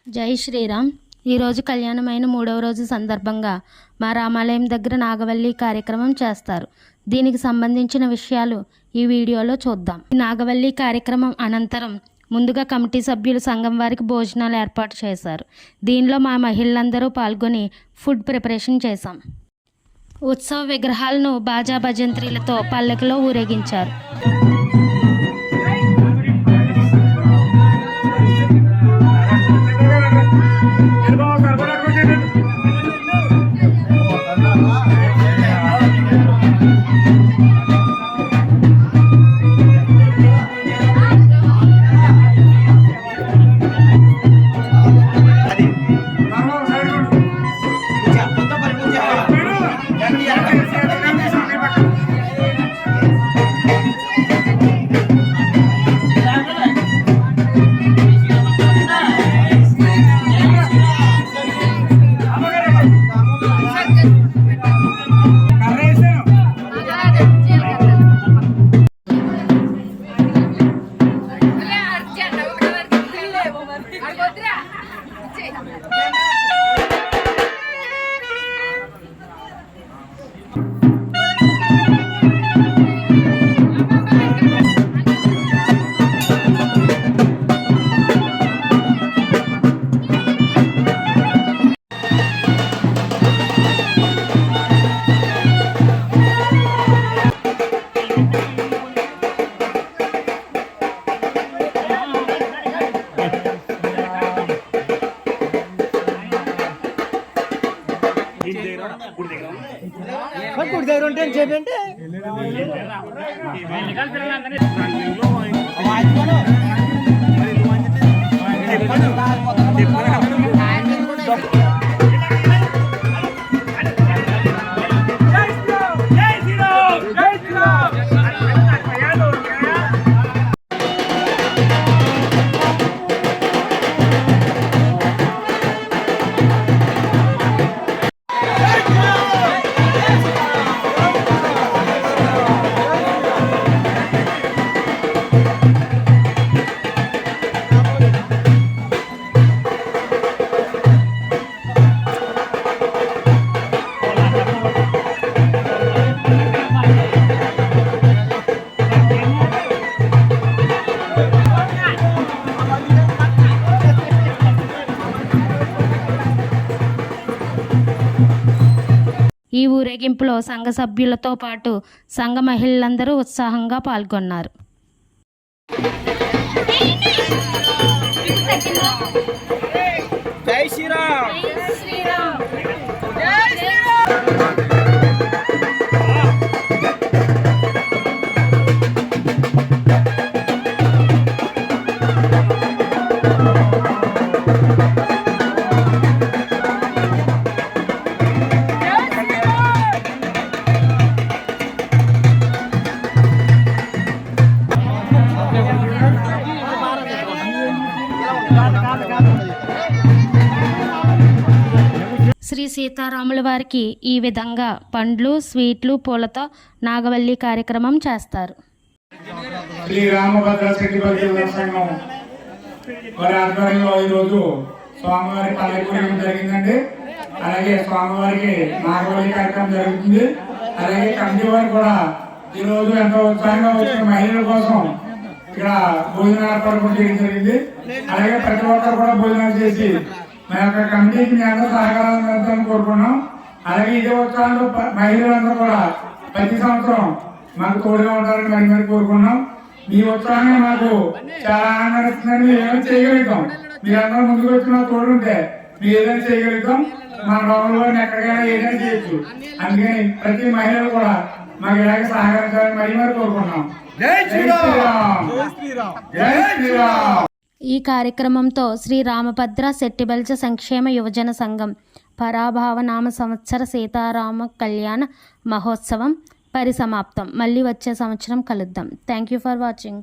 జై శ్రీరామ్. ఈరోజు కళ్యాణమైన 3వ రోజు సందర్భంగా మా రామాలయం దగ్గర నాగవల్లి కార్యక్రమం చేస్తారు. దీనికి సంబంధించిన విషయాలు ఈ వీడియోలో చూద్దాం. ఈ నాగవల్లి కార్యక్రమం అనంతరం ముందుగా కమిటీ సభ్యులు సంఘం వారికి భోజనాలు ఏర్పాటు చేశారు. దీనిలో మా మహిళలందరూ పాల్గొని ఫుడ్ ప్రిపరేషన్ చేశాం. ఉత్సవ విగ్రహాలను బాజా భజంత్రీలతో పల్లకిలో ఊరేగించారు. గుడి దగ్గర ఉంటే చెప్పండి ఈ ఊరేగింపులో సంఘ సభ్యులతో పాటు సంఘ మహిళలందరూ ఉత్సాహంగా పాల్గొన్నారు. జై శ్రీరామ్. శ్రీ సీతారాముల వారికి ఈ విధంగా పండ్లు, స్వీట్లు, పూలతో నాగవల్లి కార్యక్రమం చేస్తారు. శ్రీ రామభద్ర సెట్టిపల్లి సంఘం వారి ఆధ్వర్యంలో ఈరోజు స్వామివారి పల్లెకూరడం జరిగిందండి. అలాగే స్వామివారికి నాగవల్లి కార్యక్రమం జరుగుతుంది. అలాగే కమిటీ వారు కూడా ఈరోజు ఎంతో ఉత్సాహంగా వచ్చిన మహిళల కోసం ఇక్కడ భోజనం ఏర్పాటు కూడా చేయడం జరిగింది. అలాగే ప్రతి ఒక్కరు కూడా భోజనాలు చేసి మా యొక్క కమిటీకి మీ అందరూ సహకారాన్ని అందించాలని కోరుకున్నాం. అలాగే ఇదే ఉత్సాహంలో మహిళలందరూ కూడా ప్రతి సంవత్సరం మాకు తోడుగా ఉంటారని మరి కోరుకున్నాం. మీ ఉత్సాహంగా మాకు చాలా ఆనందం ఇస్తుందని మేము ఏమైనా చేయగలుగుతాం. మీరందరూ ముందుకు వచ్చిన తోడుంటే మీరు ఏదైనా చేయగలుగుతాం. మన రోగంలో ఎక్కడికైనా ఏదైనా చేయొచ్చు. అందుకని ప్రతి మహిళలు కూడా మాకు ఇలాగే సహకరించాలని మరి కోరుకున్నాం. జై శ్రీరామ్. జై శ్రీరామ్. ఈ కార్యక్రమంతో శ్రీ రామభద్ర సెట్టిబల్జ సంక్షేమ యువజన సంఘం పరాభావ నామ సంవత్సర సీతారామ కళ్యాణ మహోత్సవం పరిసమాప్తం. మళ్ళీ వచ్చే సంవత్సరం కలుద్దాం. Thank you for watching.